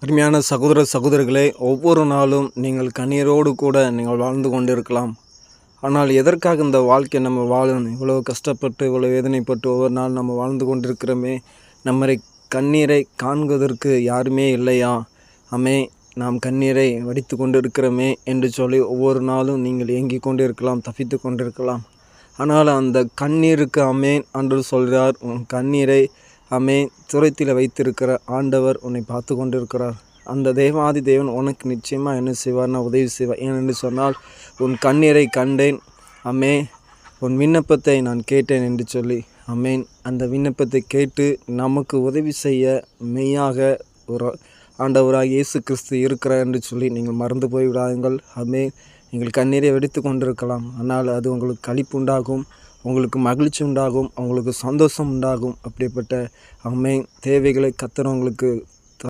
அருமையான சகோதர சகோதரிகளே, ஒவ்வொரு நாளும் நீங்கள் கண்ணீரோடு கூட நீங்கள் வாழ்ந்து கொண்டிருக்கலாம். ஆனால் எதற்காக இந்த வாழ்க்கை நம்ம வாழணும்? இவ்வளோ கஷ்டப்பட்டு, இவ்வளோ வேதனைப்பட்டு ஒவ்வொரு நாள் நம்ம வாழ்ந்து கொண்டிருக்கிறோமே, நம்மை கண்ணீரை காண்பதற்கு யாருமே இல்லையா? அமே நாம் கண்ணீரை வடித்து கொண்டிருக்கிறோமே என்று சொல்லி ஒவ்வொரு நாளும் நீங்கள் ஏங்கிக் கொண்டிருக்கலாம், தப்பித்து கொண்டிருக்கலாம். ஆனால் அந்த கண்ணீருக்கு அமேன் என்று சொல்கிறார். உன் கண்ணீரை துரத்தில் வைத்திருக்கிற ஆண்டவர் உன்னை பார்த்து கொண்டிருக்கிறார். அந்த தேவாதி தேவன் உனக்கு நிச்சயமாக என்ன செய்வார்னா உதவி செய்வார். ஏனென்று சொன்னால், உன் கண்ணீரை கண்டேன், உன் விண்ணப்பத்தை நான் கேட்டேன் என்று சொல்லி அந்த விண்ணப்பத்தை கேட்டு நமக்கு உதவி செய்ய மெய்யாக ஒரு ஆண்டவராக இயேசு கிறிஸ்து இருக்கிறார் என்று சொல்லி நீங்கள் மறந்து போய்விடாதீர்கள். நீங்கள் கண்ணீரை வெடித்து கொண்டிருக்கலாம், ஆனால் அது உங்களுக்கு களிப்பு உண்டாகும், உங்களுக்கு மகிழ்ச்சி உண்டாகும், உங்களுக்கு சந்தோஷம் உண்டாகும். அப்படிப்பட்ட தேவைகளை கர்த்தர் உங்களுக்கு